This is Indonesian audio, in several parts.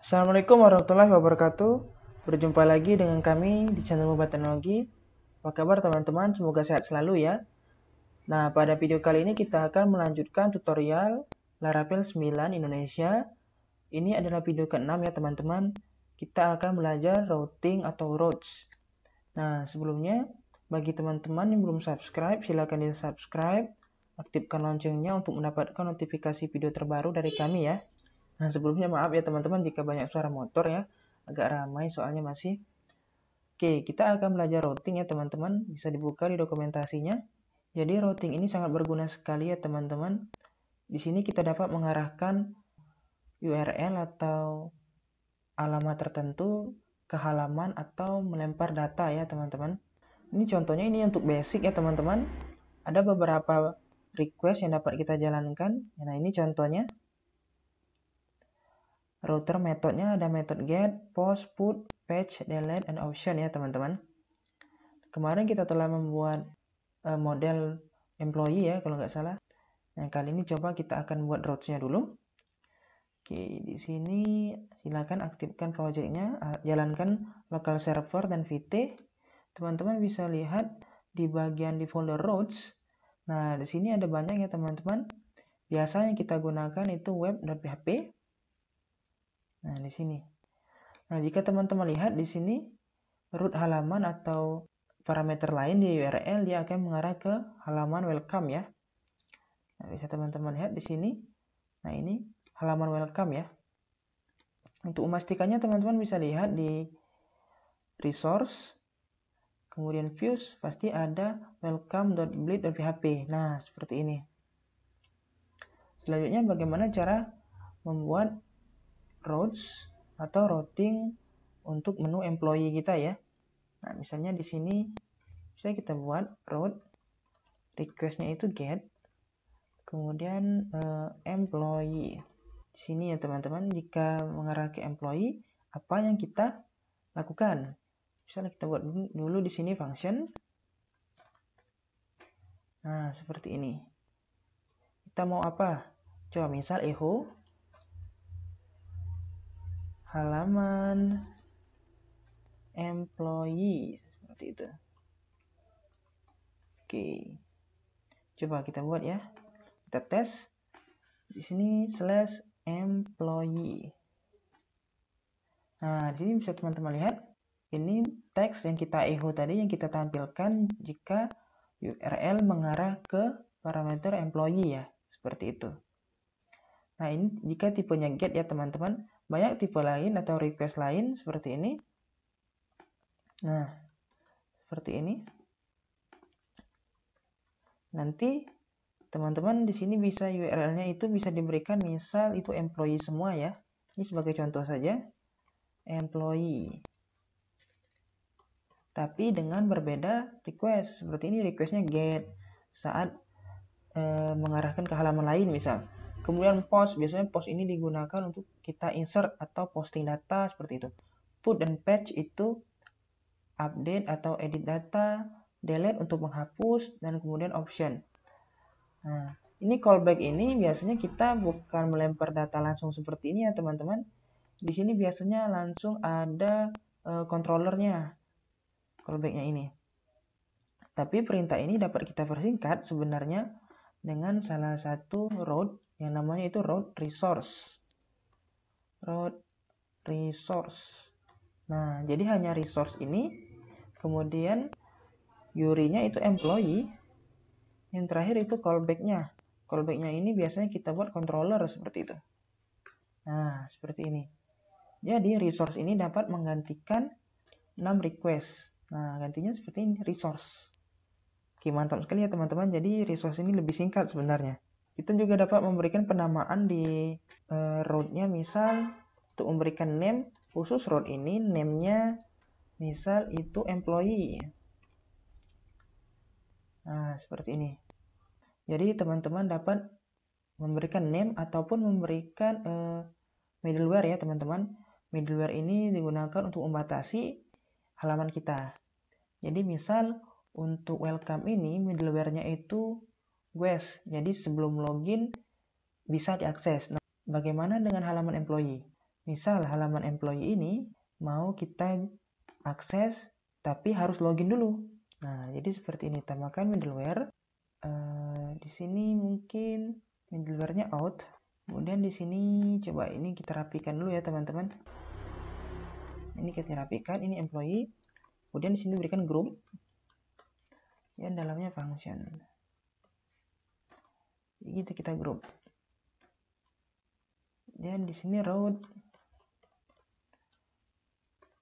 Assalamualaikum warahmatullahi wabarakatuh. Berjumpa lagi dengan kami di channel Mobile Teknologi. Apa kabar teman-teman? Semoga sehat selalu ya. Nah, pada video kali ini kita akan melanjutkan tutorial Laravel 9 Indonesia. Ini adalah video ke-6 ya teman-teman. Kita akan belajar routing atau routes. Nah, sebelumnya bagi teman-teman yang belum subscribe, silakan di subscribe. Aktifkan loncengnya untuk mendapatkan notifikasi video terbaru dari kami ya. Nah, sebelumnya maaf ya teman-teman jika banyak suara motor ya. Agak ramai soalnya masih. Oke, kita akan belajar routing ya teman-teman. Bisa dibuka di dokumentasinya. Jadi routing ini sangat berguna sekali ya teman-teman. Di sini kita dapat mengarahkan URL atau alamat tertentu ke halaman atau melempar data ya teman-teman. Ini contohnya ini untuk basic ya teman-teman. Ada beberapa request yang dapat kita jalankan. Nah, ini contohnya. Router metodenya ada metode get, post, put, patch, delete, and option ya teman-teman. Kemarin kita telah membuat model employee ya kalau nggak salah. Nah, kali ini coba kita akan buat routes-nya dulu. Oke, di sini silakan aktifkan project-nya, jalankan local server dan VT. Teman-teman bisa lihat di bagian di folder routes. Nah, di sini ada banyak ya teman-teman. Biasanya kita gunakan itu web.php. Nah, di sini. Nah, jika teman-teman lihat di sini root halaman atau parameter lain di URL dia akan mengarah ke halaman welcome ya. Nah, bisa teman-teman lihat di sini. Nah, ini halaman welcome ya. Untuk memastikannya teman-teman bisa lihat di resource, kemudian views pasti ada welcome.bleed.php. Nah, seperti ini. Selanjutnya bagaimana cara membuat routes atau routing untuk menu employee kita ya. Nah, misalnya di sini bisa kita buat route, requestnya itu get, kemudian employee. Di sini ya teman-teman, jika mengarah ke employee, apa yang kita lakukan? Misalnya kita buat dulu di sini function. Nah, seperti ini. Kita mau apa? Coba misal echo halaman employee seperti itu. Oke. Coba kita buat ya. Kita tes. Di sini /employee. Nah, di sini bisa teman-teman lihat ini teks yang kita echo tadi yang kita tampilkan jika URL mengarah ke parameter employee ya, seperti itu. Nah, ini jika tipenya get ya teman-teman. Banyak tipe lain atau request lain seperti ini. Nah, seperti ini. Nanti teman-teman di sini bisa URL-nya itu bisa diberikan misal itu employee semua ya. Ini sebagai contoh saja. Employee. Tapi dengan berbeda request. Seperti ini requestnya get saat mengarahkan ke halaman lain misal. Kemudian post, biasanya post ini digunakan untuk kita insert atau posting data seperti itu. Put dan patch itu update atau edit data, delete untuk menghapus, dan kemudian option. Nah, ini callback ini biasanya kita bukan melempar data langsung seperti ini ya teman-teman. Di sini biasanya langsung ada controllernya, callbacknya ini. Tapi perintah ini dapat kita persingkat sebenarnya dengan salah satu route yang namanya itu route resource. Route resource. Nah, jadi hanya resource ini, kemudian URI-nya itu employee, yang terakhir itu callback-nya. Callback-nya ini biasanya kita buat controller seperti itu. Nah, seperti ini. Jadi resource ini dapat menggantikan 6 request. Nah, gantinya seperti ini, resource. Oke, mantap sekali ya teman-teman. Jadi resource ini lebih singkat sebenarnya. Kita juga dapat memberikan penamaan di route-nya, misal untuk memberikan name khusus route ini, name-nya misal itu employee. Nah, seperti ini. Jadi teman-teman dapat memberikan name ataupun memberikan middleware ya teman-teman. Middleware ini digunakan untuk membatasi halaman kita. Jadi misal untuk welcome ini middleware-nya itu Guest. Jadi sebelum login bisa diakses. Nah, bagaimana dengan halaman employee? Misal halaman employee ini mau kita akses tapi harus login dulu. Nah, jadi seperti ini. Tambahkan middleware. Di sini mungkin middleware-nya out. Kemudian di sini coba ini kita rapikan dulu ya teman-teman. Ini kita rapikan, ini employee. Kemudian di sini berikan group. Yang dalamnya function. Jadi kita group. Dan di sini route.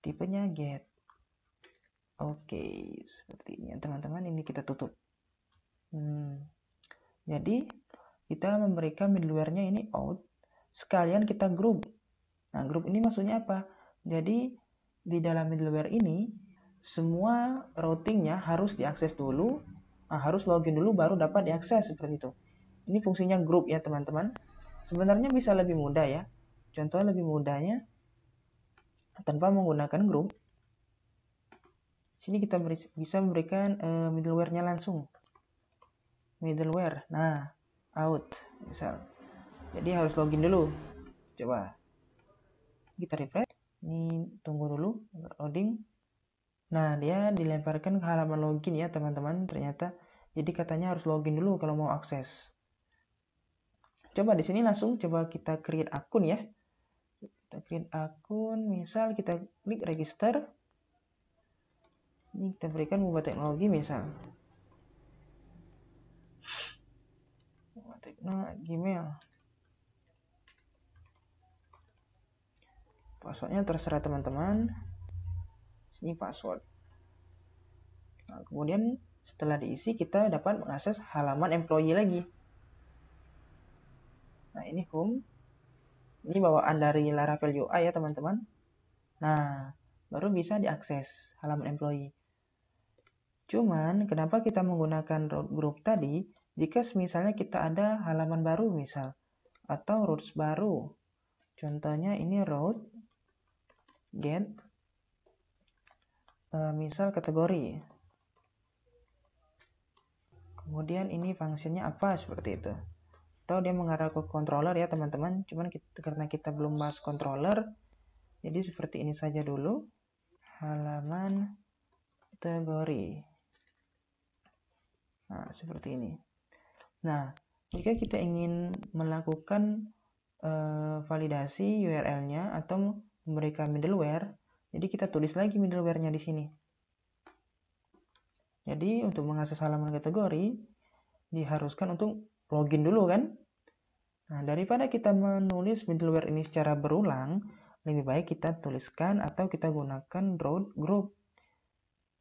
Tipenya get. Oke, seperti ini teman-teman. Ini kita tutup. Jadi kita memberikan middleware-nya ini out. Sekalian kita group. Nah, group ini maksudnya apa? Jadi di dalam middleware ini semua routingnya harus diakses dulu, harus login dulu baru dapat diakses seperti itu. Ini fungsinya group ya teman-teman. Sebenarnya bisa lebih mudah ya. Contohnya lebih mudahnya tanpa menggunakan group. Sini kita bisa memberikan middleware-nya langsung. Middleware. Nah, out misal. Jadi harus login dulu. Coba kita refresh. Ini tunggu dulu loading. Nah, dia dilemparkan ke halaman login ya teman-teman ternyata. Jadi katanya harus login dulu kalau mau akses. Coba di sini langsung coba kita create akun ya. Kita create akun, misal kita klik register. Ini kita berikan Muba Teknologi misal. Muba Teknologi Gmail. Passwordnya terserah teman-teman. Ini password. Nah, kemudian setelah diisi kita dapat mengakses halaman employee lagi. Nah, ini home. Ini bawaan dari Laravel UI ya teman-teman. Nah, baru bisa diakses halaman employee. Cuman kenapa kita menggunakan route group tadi? Jika misalnya kita ada halaman baru misal atau routes baru. Contohnya ini route get misal kategori. Kemudian ini fungsinya apa seperti itu. Atau dia mengarah ke controller ya teman-teman. Cuman karena kita belum bahas controller, jadi seperti ini saja dulu. Halaman kategori. Nah, seperti ini. Nah, jika kita ingin melakukan validasi URL-nya atau memberikan middleware, jadi kita tulis lagi middleware-nya di sini. Jadi untuk mengakses halaman kategori diharuskan untuk login dulu kan. Nah, daripada kita menulis middleware ini secara berulang, lebih baik kita tuliskan atau kita gunakan route group.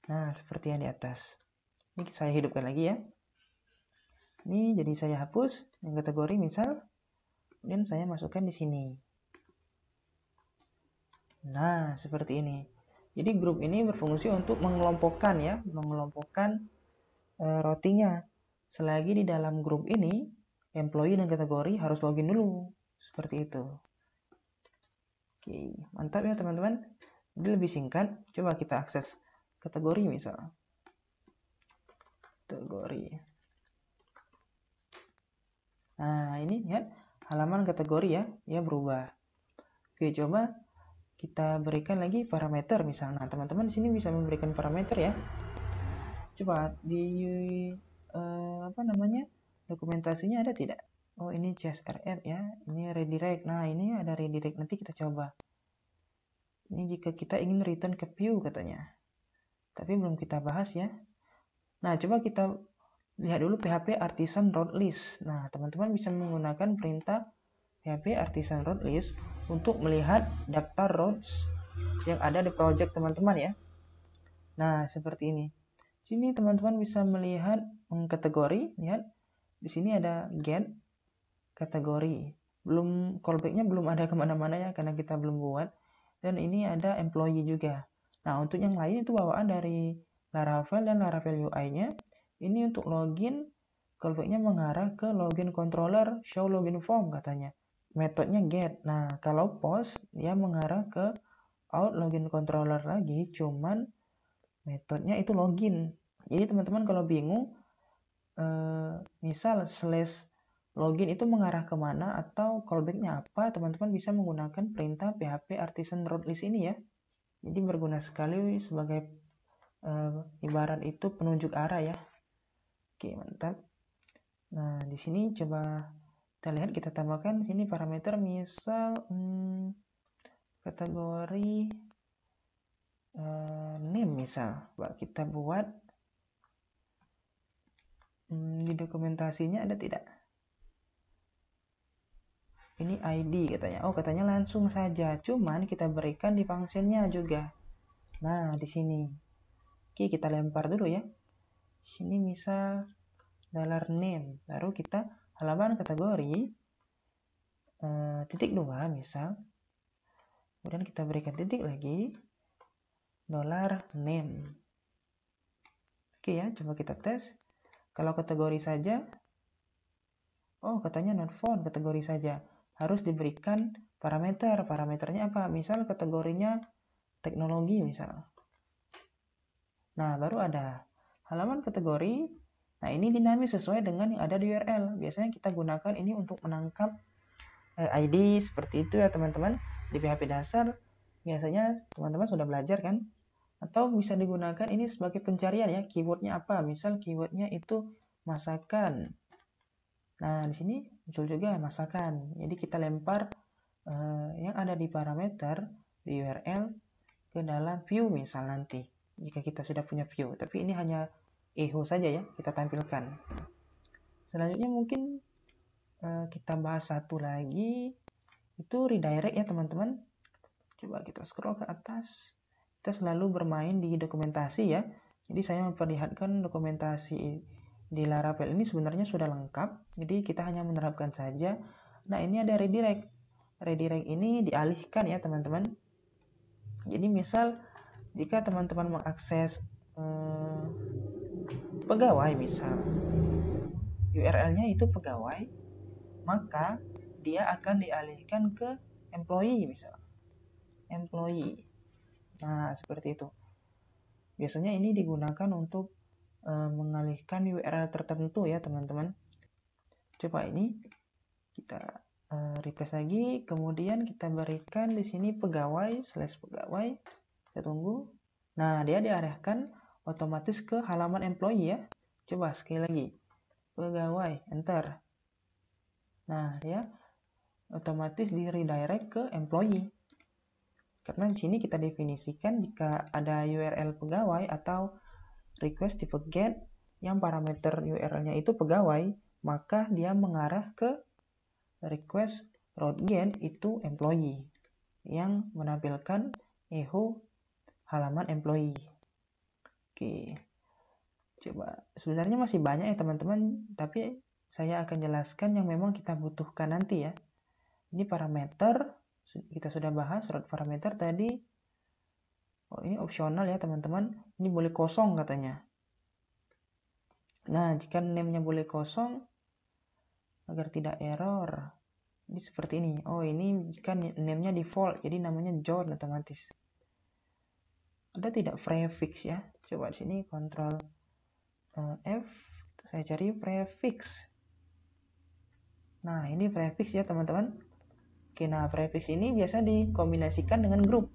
Nah, seperti yang di atas. Ini saya hidupkan lagi ya. Ini jadi saya hapus yang kategori misal, kemudian saya masukkan di sini. Nah, seperti ini. Jadi grup ini berfungsi untuk mengelompokkan ya, mengelompokkan routingnya. Selagi di dalam grup ini, employee dan kategori harus login dulu. Seperti itu. Oke, mantap ya teman-teman. Jadi lebih singkat, coba kita akses kategori misal. Kategori. Nah, ini lihat halaman kategori ya, dia berubah. Oke, coba kita berikan lagi parameter misalnya. Nah, teman-teman di sini bisa memberikan parameter ya. Coba di dokumentasinya ada tidak? Oh, ini CSRF ya. Ini redirect. Nah, ini ada redirect. Nanti kita coba. Ini jika kita ingin return ke view katanya. Tapi belum kita bahas ya. Nah, coba kita lihat dulu PHP artisan route list. Nah, teman-teman bisa menggunakan perintah PHP artisan route list untuk melihat daftar routes yang ada di project teman-teman ya. Nah, seperti ini. Sini teman-teman bisa melihat kategori, lihat. Di sini ada get kategori. Belum callback-nya belum ada kemana-mana ya karena kita belum buat. Dan ini ada employee juga. Nah, untuk yang lain itu bawaan dari Laravel dan Laravel UI-nya. Ini untuk login, callback-nya mengarah ke login controller, show login form katanya. Metodenya get. Nah, kalau post dia mengarah ke out login controller lagi, cuman metodenya itu login. Jadi teman-teman kalau bingung, misal slash login itu mengarah kemana atau callbacknya apa, teman-teman bisa menggunakan perintah PHP artisan route list ini ya. Jadi berguna sekali sebagai ibarat itu penunjuk arah ya. Oke, mantap. Nah, di sini coba kita lihat, kita tambahkan sini parameter misal kategori name misal. Kita buat di dokumentasinya ada tidak? Ini ID katanya. Oh, katanya langsung saja. Cuman kita berikan di functionnya juga. Nah, di sini. Oke, kita lempar dulu ya. Sini misal $name. Baru kita halaman kategori titik 2 misal. Kemudian kita berikan titik lagi. $name. Oke ya, coba kita tes. Kalau kategori saja. Oh, katanya not found, kategori saja. Harus diberikan parameter. Parameternya apa? Misal kategorinya teknologi misal. Nah, baru ada halaman kategori. Nah, ini dinamis sesuai dengan yang ada di URL. Biasanya kita gunakan ini untuk menangkap ID seperti itu ya teman-teman. Di PHP dasar biasanya teman-teman sudah belajar kan? Atau bisa digunakan ini sebagai pencarian ya. Keywordnya apa? Misal keywordnya itu masakan. Nah, di sini muncul juga masakan. Jadi kita lempar yang ada di parameter di URL ke dalam view misal nanti. Jika kita sudah punya view. Tapi ini hanya echo saja ya, kita tampilkan. Selanjutnya mungkin kita bahas satu lagi. Itu redirect ya teman-teman. Coba kita scroll ke atas. Kita selalu bermain di dokumentasi ya. Jadi saya memperlihatkan dokumentasi di Laravel ini sebenarnya sudah lengkap. Jadi kita hanya menerapkan saja. Nah, ini ada redirect. Redirect ini dialihkan ya teman-teman. Jadi misal jika teman-teman mengakses pegawai misal, URL-nya itu pegawai, maka dia akan dialihkan ke employee misal. Employee. Nah, seperti itu. Biasanya ini digunakan untuk mengalihkan URL tertentu ya teman-teman. Coba ini kita refresh lagi, kemudian kita berikan di sini pegawai /pegawai. Kita tunggu. Nah, dia diarahkan otomatis ke halaman employee ya. Coba sekali lagi. Pegawai, enter. Nah, dia otomatis di redirect ke employee. Karena di sini kita definisikan jika ada URL pegawai atau request tipe get yang parameter URL-nya itu pegawai, maka dia mengarah ke request route get itu employee yang menampilkan echo halaman employee. Oke. Coba, sebenarnya masih banyak ya teman-teman, tapi saya akan jelaskan yang memang kita butuhkan nanti ya. Ini parameter, kita sudah bahas route parameter tadi. Oh, ini opsional ya teman-teman. Ini boleh kosong katanya. Nah, jika name-nya boleh kosong, agar tidak error, ini seperti ini. Oh, ini jika name-nya default, jadi namanya John otomatis. Ada tidak prefix ya? Coba di sini Ctrl F, saya cari prefix. Nah, ini prefix ya teman-teman. Oke, nah prefix ini biasa dikombinasikan dengan grup.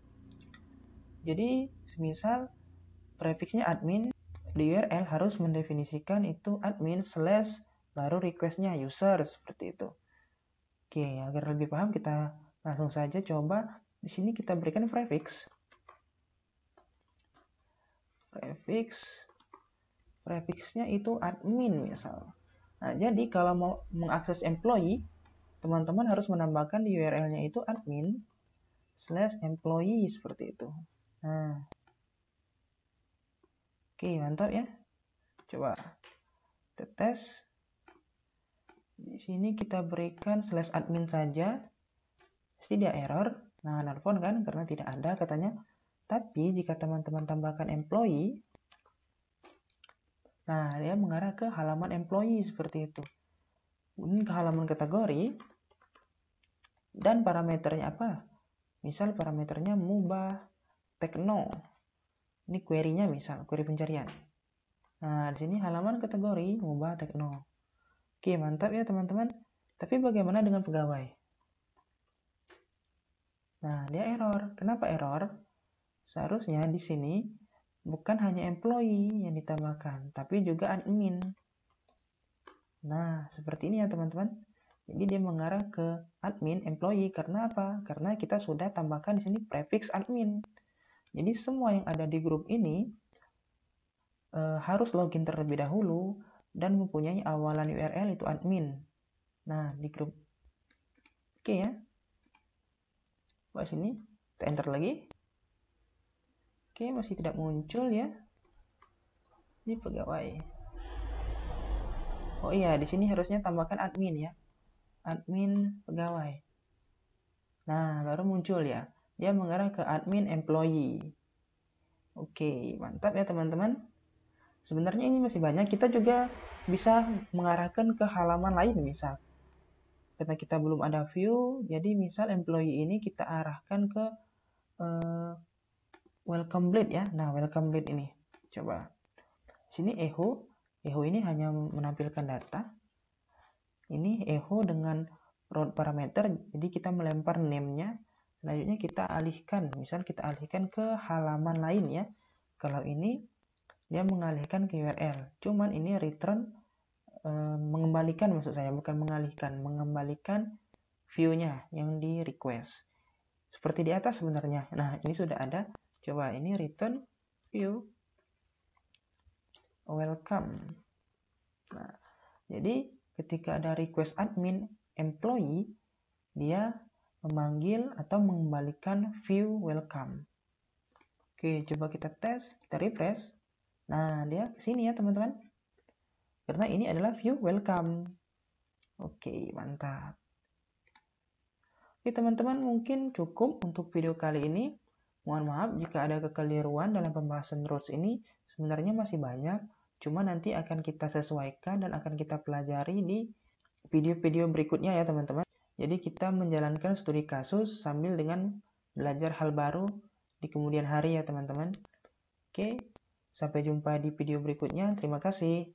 Jadi, semisal prefixnya admin, di URL harus mendefinisikan itu admin / baru requestnya user, seperti itu. Oke, agar lebih paham kita langsung saja coba di sini kita berikan prefix. Prefixnya itu admin misal. Nah, jadi kalau mau mengakses employee, teman-teman harus menambahkan di URL-nya itu admin / employee seperti itu. Nah, oke, mantap ya. Coba kita tes. Di sini kita berikan /admin saja. Pasti dia error. Nah, nelpon kan karena tidak ada katanya. Tapi jika teman-teman tambahkan employee, nah dia mengarah ke halaman employee seperti itu. Kemudian ke halaman kategori. Dan parameternya apa? Misal parameternya mubah tekno. Ini query-nya misal, query pencarian. Nah, di sini halaman kategori mubah tekno. Oke, mantap ya teman-teman. Tapi bagaimana dengan pegawai? Nah, dia error. Kenapa error? Seharusnya di sini bukan hanya employee yang ditambahkan, tapi juga admin. Nah, seperti ini ya teman-teman. Jadi dia mengarah ke admin employee karena apa? Karena kita sudah tambahkan di sini prefix admin. Jadi semua yang ada di grup ini harus login terlebih dahulu dan mempunyai awalan URL itu admin. Nah, di grup oke ya. Coba sini kita enter lagi. Oke, masih tidak muncul ya. Ini pegawai. Oh iya, di sini harusnya tambahkan admin ya. Admin pegawai. Nah, baru muncul ya. Dia mengarah ke admin employee. Oke, mantap ya teman-teman. Sebenarnya ini masih banyak. Kita juga bisa mengarahkan ke halaman lain misal. Karena kita belum ada view, jadi misal employee ini kita arahkan ke welcome blade ya. Nah, welcome blade ini. Coba. Sini echo. Echo ini hanya menampilkan data. Ini echo dengan route parameter, jadi kita melempar name-nya. Selanjutnya kita alihkan, misal kita alihkan ke halaman lain ya. Kalau ini dia mengalihkan ke URL. Cuman ini return mengembalikan, maksud saya bukan mengalihkan, mengembalikan view-nya yang di request. Seperti di atas sebenarnya. Nah, ini sudah ada. Coba ini return view welcome. Nah, jadi ketika ada request admin employee, dia memanggil atau mengembalikan view welcome. Oke, coba kita tes, kita refresh. Nah, dia ke sini ya teman-teman. Karena ini adalah view welcome. Oke, mantap. Oke teman-teman, mungkin cukup untuk video kali ini. Mohon maaf jika ada kekeliruan dalam pembahasan routes ini. Sebenarnya masih banyak, cuma nanti akan kita sesuaikan dan akan kita pelajari di video-video berikutnya ya teman-teman. Jadi kita menjalankan studi kasus sambil dengan belajar hal baru di kemudian hari ya teman-teman. Oke, sampai jumpa di video berikutnya. Terima kasih.